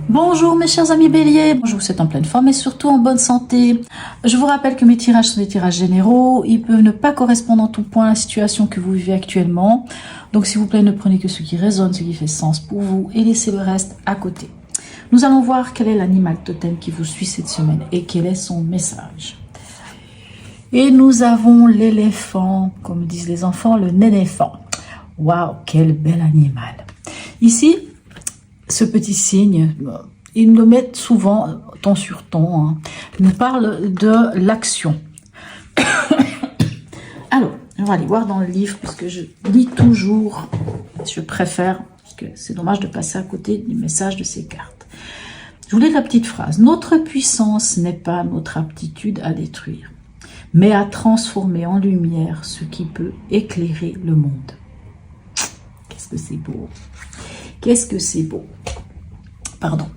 Bonjour mes chers amis béliers, je vous souhaite en pleine forme et surtout en bonne santé. Je vous rappelle que mes tirages sont des tirages généraux, ils peuvent ne pas correspondre en tout point à la situation que vous vivez actuellement. Donc s'il vous plaît, ne prenez que ce qui résonne, ce qui fait sens pour vous et laissez le reste à côté. Nous allons voir quel est l'animal totem qui vous suit cette semaine et quel est son message. Et nous avons l'éléphant, comme disent les enfants, le nénéphant. Waouh, quel bel animal. Ici, ce petit signe, ils le mettent souvent ton sur ton. Hein. Il nous parle de l'action. Alors, on va aller voir dans le livre, parce que je lis toujours. Je préfère, parce que c'est dommage de passer à côté du message de ces cartes. Je vous lis la petite phrase. Notre puissance n'est pas notre aptitude à détruire, mais à transformer en lumière ce qui peut éclairer le monde. Qu'est-ce que c'est beau! Qu'est-ce que c'est beau! Pardon.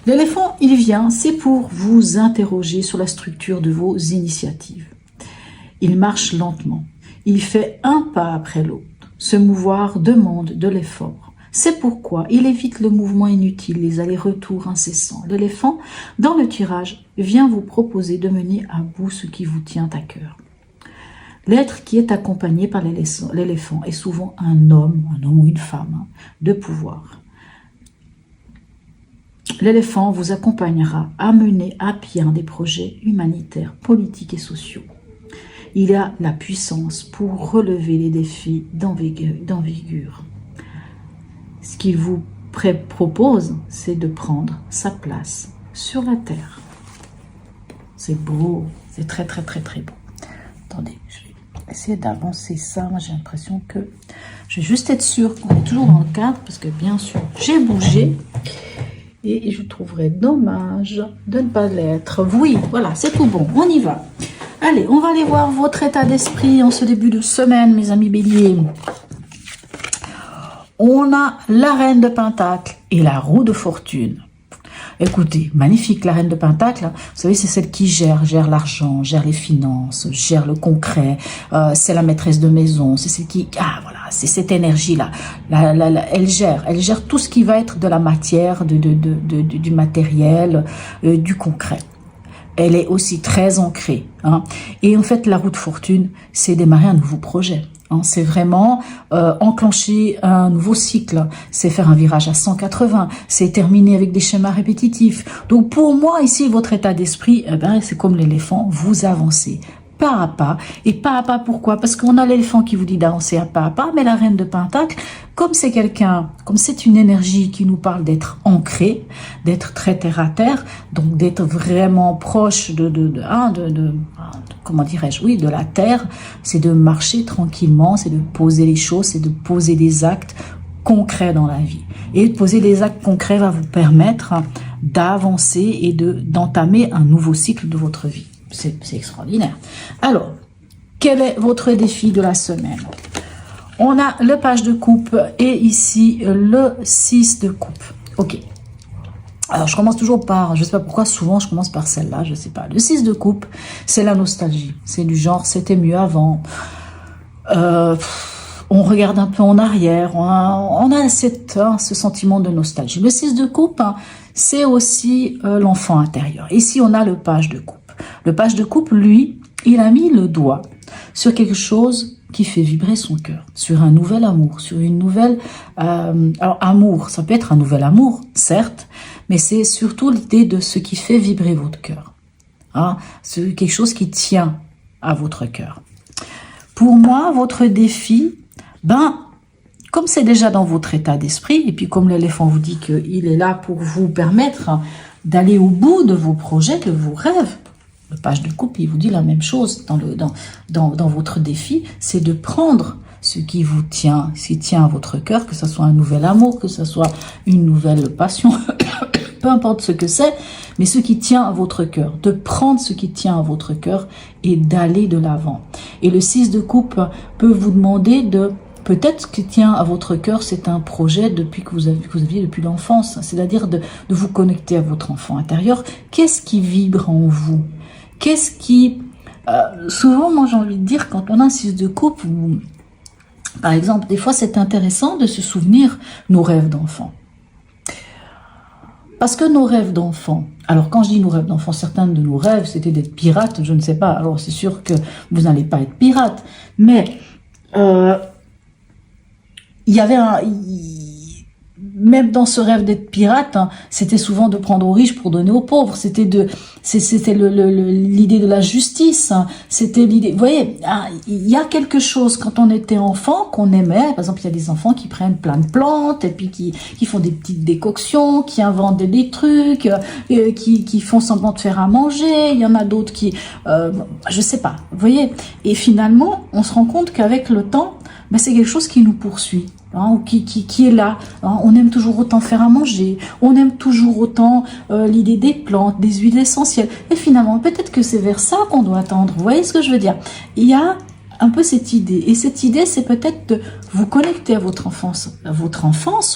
L'éléphant, il vient, c'est pour vous interroger sur la structure de vos initiatives. Il marche lentement. Il fait un pas après l'autre. Se mouvoir demande de l'effort. C'est pourquoi il évite le mouvement inutile, les allers-retours incessants. L'éléphant, dans le tirage, vient vous proposer de mener à bout ce qui vous tient à cœur. L'être qui est accompagné par l'éléphant est souvent un homme ou une femme de pouvoir. L'éléphant vous accompagnera à mener à bien des projets humanitaires, politiques et sociaux. Il a la puissance pour relever les défis d'envergure. Ce qu'il vous propose, c'est de prendre sa place sur la terre. C'est beau, c'est très très très très beau. Attendez, je vais essayer d'avancer ça. Moi, j'ai l'impression que je vais juste être sûre qu'on est toujours dans le cadre, parce que bien sûr, j'ai bougé et je trouverais dommage de ne pas l'être. Oui, voilà, c'est tout bon, on y va. Allez, on va aller voir votre état d'esprit en ce début de semaine, mes amis béliers. On a la reine de Pentacle et la roue de fortune. Écoutez, magnifique la reine de Pentacle, vous savez, c'est celle qui gère l'argent, gère les finances, gère le concret, c'est la maîtresse de maison, c'est celle qui, voilà, c'est cette énergie-là, elle gère tout ce qui va être de la matière, du matériel, du concret. Elle est aussi très ancrée, hein. Et en fait, la roue de fortune, c'est démarrer un nouveau projet. C'est vraiment enclencher un nouveau cycle, c'est faire un virage à 180, c'est terminer avec des schémas répétitifs. Donc pour moi, ici, votre état d'esprit, c'est comme l'éléphant, vous avancez pas à pas. Et pas à pas, pourquoi? Parce qu'on a l'éléphant qui vous dit d'avancer à pas à pas, mais la reine de Pentacle, comme c'est une énergie qui nous parle d'être ancré, d'être très terre à terre, donc d'être vraiment proche comment dirais-je, oui, de la terre, c'est de marcher tranquillement, c'est de poser les choses, c'est de poser des actes concrets dans la vie. Et de poser des actes concrets va vous permettre d'avancer et d'entamer un nouveau cycle de votre vie. C'est extraordinaire. Alors, quel est votre défi de la semaine? On a le page de coupe et ici le 6 de coupe. Ok. Alors, je commence toujours par, je sais pas pourquoi, souvent je commence par celle-là, je sais pas. Le 6 de coupe, c'est la nostalgie. C'est du genre, c'était mieux avant. On regarde un peu en arrière. On a ce sentiment de nostalgie. Le 6 de coupe, c'est aussi l'enfant intérieur. Ici, on a le page de coupe. Le page de coupe, lui, il a mis le doigt sur quelque chose qui fait vibrer son cœur, sur un nouvel amour, sur une nouvelle... alors, amour, ça peut être un nouvel amour, certes, mais c'est surtout l'idée de ce qui fait vibrer votre cœur. Hein, c'est quelque chose qui tient à votre cœur. Pour moi, votre défi, comme c'est déjà dans votre état d'esprit, et puis comme l'éléphant vous dit qu'il est là pour vous permettre d'aller au bout de vos projets, de vos rêves, le page de coupe, il vous dit la même chose dans votre défi, c'est de prendre ce qui vous tient, à votre cœur, que ce soit un nouvel amour, que ce soit une nouvelle passion, peu importe ce que c'est, mais ce qui tient à votre cœur, de prendre ce qui tient à votre cœur et d'aller de l'avant. Et le 6 de coupe peut vous demander peut-être ce qui tient à votre cœur, c'est un projet que vous aviez depuis l'enfance, c'est-à-dire de vous connecter à votre enfant intérieur. Qu'est-ce qui vibre en vous? Qu'est-ce qui... souvent, moi j'ai envie de dire, quand on a un 6 de coupe, par exemple, des fois c'est intéressant de se souvenir nos rêves d'enfant. Parce que nos rêves d'enfants, alors quand je dis nos rêves d'enfants, certains de nos rêves, c'était d'être pirate, je ne sais pas, alors c'est sûr que vous n'allez pas être pirate, mais il y avait même dans ce rêve d'être pirate, hein, c'était souvent de prendre aux riches pour donner aux pauvres. C'était l'idée de la justice. Hein, c'était l'idée. Vous voyez, il y a quelque chose quand on était enfant qu'on aimait. Par exemple, il y a des enfants qui prennent plein de plantes et puis qui font des petites décoctions, qui inventent des trucs, qui font semblant de faire à manger. Il y en a d'autres qui, je sais pas. Vous voyez. Et finalement, on se rend compte qu'avec le temps, ben, c'est quelque chose qui nous poursuit. Hein, ou qui est là. Hein, on aime toujours autant faire à manger, on aime toujours autant l'idée des plantes, des huiles essentielles. Et finalement, peut-être que c'est vers ça qu'on doit tendre. Vous voyez ce que je veux dire? Il y a un peu cette idée. Et cette idée, c'est peut-être de vous connecter à votre enfance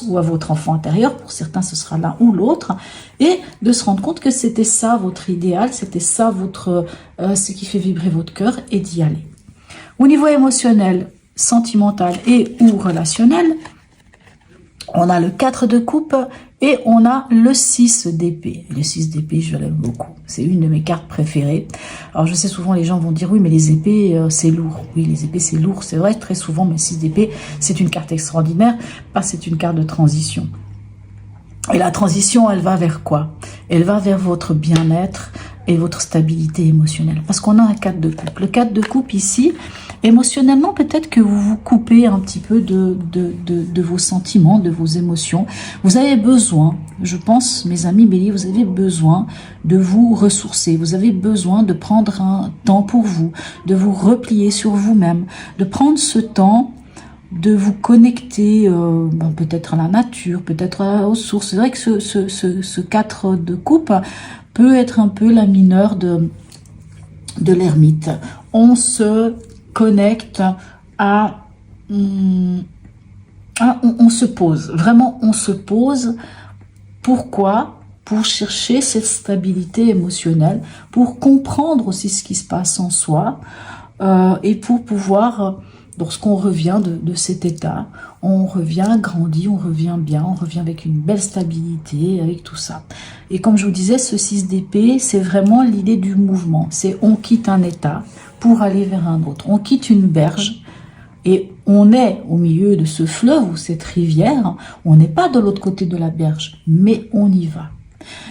ou à votre enfant intérieur. Pour certains, ce sera l'un ou l'autre. Et de se rendre compte que c'était ça votre idéal, c'était ça ce qui fait vibrer votre cœur et d'y aller. Au niveau émotionnel, sentimental et ou relationnel, on a le 4 de coupe et on a le 6 d'épée. Le 6 d'épée, je l'aime beaucoup. C'est une de mes cartes préférées. Alors je sais souvent les gens vont dire oui mais les épées c'est lourd. Oui les épées c'est lourd, c'est vrai très souvent, mais 6 d'épée c'est une carte extraordinaire parce que c'est une carte de transition. Et la transition elle va vers quoi? Elle va vers votre bien-être et votre stabilité émotionnelle. Parce qu'on a un 4 de coupe. Le 4 de coupe ici, émotionnellement, peut-être que vous vous coupez un petit peu de vos sentiments, de vos émotions. Vous avez besoin, je pense, mes amis Bélier, vous avez besoin de vous ressourcer. Vous avez besoin de prendre un temps pour vous, de vous replier sur vous-même, de prendre ce temps de vous connecter peut-être à la nature, peut-être aux sources. C'est vrai que ce 4 de coupe peut être un peu la mineure de l'ermite. On se connecte on se pose, vraiment on se pose. Pourquoi? Pour chercher cette stabilité émotionnelle, pour comprendre aussi ce qui se passe en soi et pour pouvoir, lorsqu'on revient de cet état, on revient grandi, on revient bien, on revient avec une belle stabilité, avec tout ça. Et comme je vous disais, ce 6 d'épée, c'est vraiment l'idée du mouvement. C'est on quitte un état pour aller vers un autre. On quitte une berge et on est au milieu de ce fleuve ou cette rivière. On n'est pas de l'autre côté de la berge, mais on y va.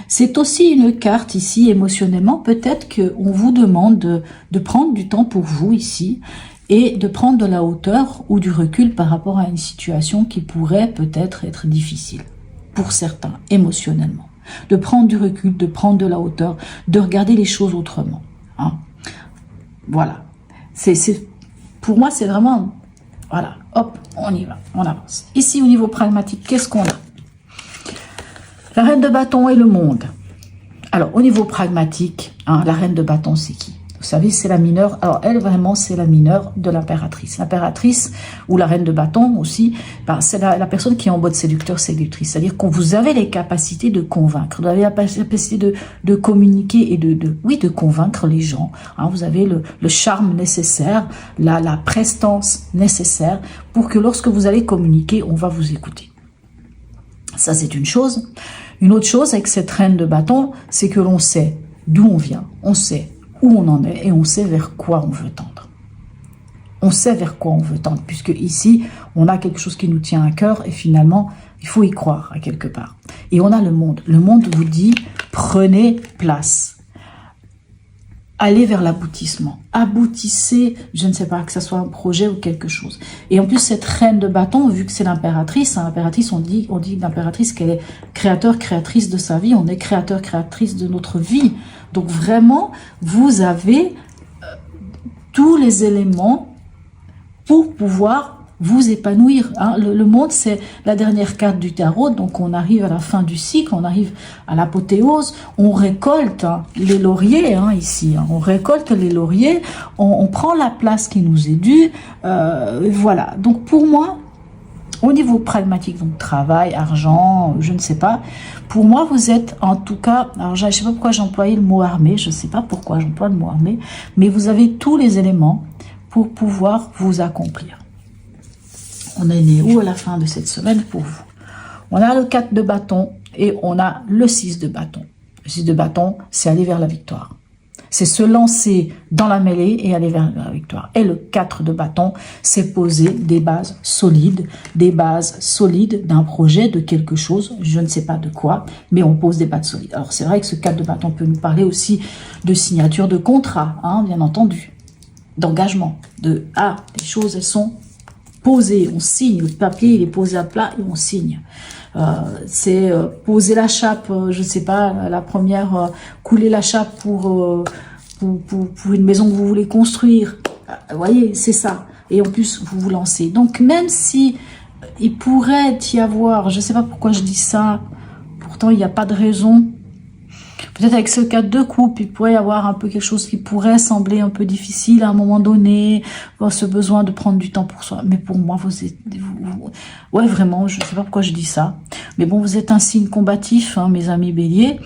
C'est aussi une carte ici, émotionnellement, peut-être qu'on vous demande de prendre du temps pour vous ici et de prendre de la hauteur ou du recul par rapport à une situation qui pourrait peut-être être difficile pour certains, émotionnellement. De prendre du recul, de prendre de la hauteur, de regarder les choses autrement. Hein. Voilà. Pour moi, c'est vraiment... Voilà, hop, on y va, on avance. Ici, au niveau pragmatique, qu'est-ce qu'on a? La reine de bâton et le monde. Alors, au niveau pragmatique, hein, la reine de bâton, c'est qui? Vous savez, c'est la mineure. Alors, elle, vraiment, c'est la mineure de l'impératrice. L'impératrice, ou la reine de bâton aussi, ben, c'est la personne qui est en mode séducteur, séductrice. C'est-à-dire que vous avez les capacités de convaincre. Vous avez la capacité de communiquer et de convaincre les gens. Hein, vous avez le charme nécessaire, la prestance nécessaire pour que lorsque vous allez communiquer, on va vous écouter. Ça, c'est une chose. Une autre chose avec cette reine de bâton, c'est que l'on sait d'où on vient. On sait où on en est et on sait vers quoi on veut tendre. On sait vers quoi on veut tendre, puisque ici, on a quelque chose qui nous tient à cœur et finalement, il faut y croire à quelque part. Et on a le monde. Le monde vous dit, prenez place. Allez vers l'aboutissement. Aboutissez, je ne sais pas, que ce soit un projet ou quelque chose. Et en plus, cette reine de bâton, vu que c'est l'impératrice, hein, l'impératrice, on dit l'impératrice qu'elle est créatrice de sa vie, on est créatrice de notre vie. Donc vraiment, vous avez tous les éléments pour pouvoir vous épanouir. Hein. Le monde, c'est la dernière carte du tarot, donc on arrive à la fin du cycle, on arrive à l'apothéose, on récolte les lauriers ici, on récolte les lauriers, on prend la place qui nous est due, voilà. Donc pour moi, au niveau pragmatique, donc travail, argent, je ne sais pas, pour moi vous êtes en tout cas, alors je ne sais pas pourquoi j'ai employé le mot armé, je ne sais pas pourquoi j'emploie le mot armé, mais vous avez tous les éléments pour pouvoir vous accomplir. On est né où à la fin de cette semaine pour vous? On a le 4 de bâton Et on a le 6 de bâton. Le 6 de bâton, c'est aller vers la victoire. C'est se lancer dans la mêlée et aller vers la victoire. Et le 4 de bâton, c'est poser des bases solides d'un projet, de quelque chose, je ne sais pas de quoi, mais on pose des bases solides. Alors c'est vrai que ce 4 de bâton peut nous parler aussi de signature de contrat, hein, bien entendu, d'engagement, des choses, elles sont posées, on signe, le papier il est posé à plat et on signe. C'est poser la chape, je sais pas, la première, couler la chape pour une maison que vous voulez construire. Vous voyez, c'est ça. Et en plus, vous vous lancez. Donc, même si il pourrait y avoir, je sais pas pourquoi je dis ça, pourtant il n'y a pas de raison. Peut-être avec ce 4 de coupe, il pourrait y avoir un peu quelque chose qui pourrait sembler un peu difficile à un moment donné, ce besoin de prendre du temps pour soi. Mais pour moi, ouais, vraiment, je ne sais pas pourquoi je dis ça. Mais bon, vous êtes un signe combatif, hein, mes amis béliers.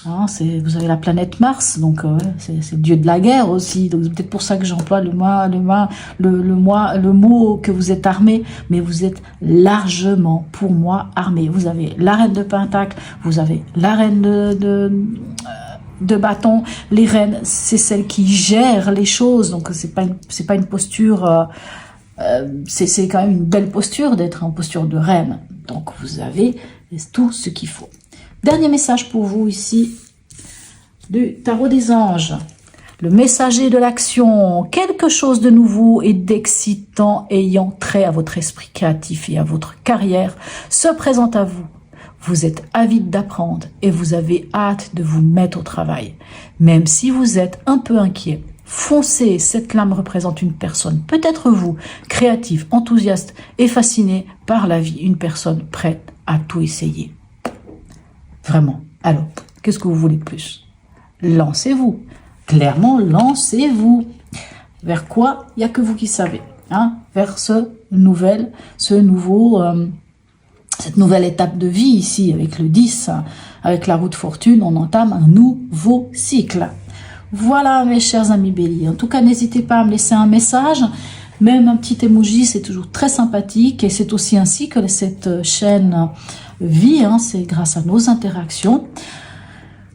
Hein, vous avez la planète Mars, donc c'est le dieu de la guerre aussi. Donc c'est peut-être pour ça que j'emploie le mot que vous êtes armé, mais vous êtes largement, pour moi, armé. Vous avez la reine de Pentacle, vous avez la reine de bâton. Les reines, c'est celles qui gèrent les choses, donc c'est pas une posture. C'est quand même une belle posture d'être en posture de reine. Donc vous avez tout ce qu'il faut. Dernier message pour vous ici du tarot des anges. Le messager de l'action, quelque chose de nouveau et d'excitant ayant trait à votre esprit créatif et à votre carrière se présente à vous. Vous êtes avide d'apprendre et vous avez hâte de vous mettre au travail. Même si vous êtes un peu inquiet, foncez, cette lame représente une personne, peut-être vous, créative, enthousiaste et fasciné par la vie, une personne prête à tout essayer. Vraiment. Alors, qu'est-ce que vous voulez de plus? Lancez-vous. Clairement, lancez-vous. Vers quoi? Il n'y a que vous qui savez. Hein? Vers cette nouvelle étape de vie ici, avec le 10, avec la roue de fortune, on entame un nouveau cycle. Voilà, mes chers amis béliers. En tout cas, n'hésitez pas à me laisser un message. Même un petit emoji, c'est toujours très sympathique. Et c'est aussi ainsi que cette chaîne vit, hein, c'est grâce à nos interactions.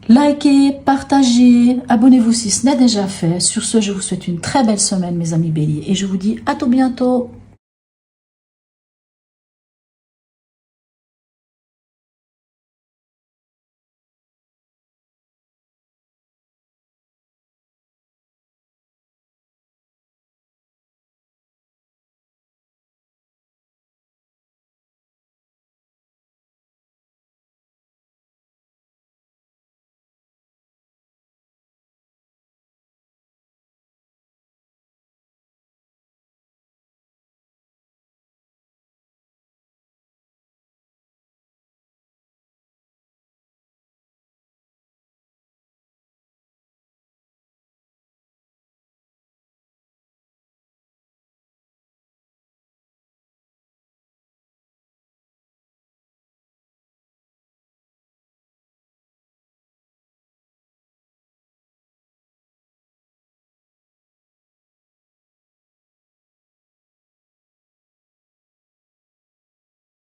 Likez, partagez, abonnez-vous si ce n'est déjà fait. Sur ce, je vous souhaite une très belle semaine, mes amis béliers. Et je vous dis à tout bientôt.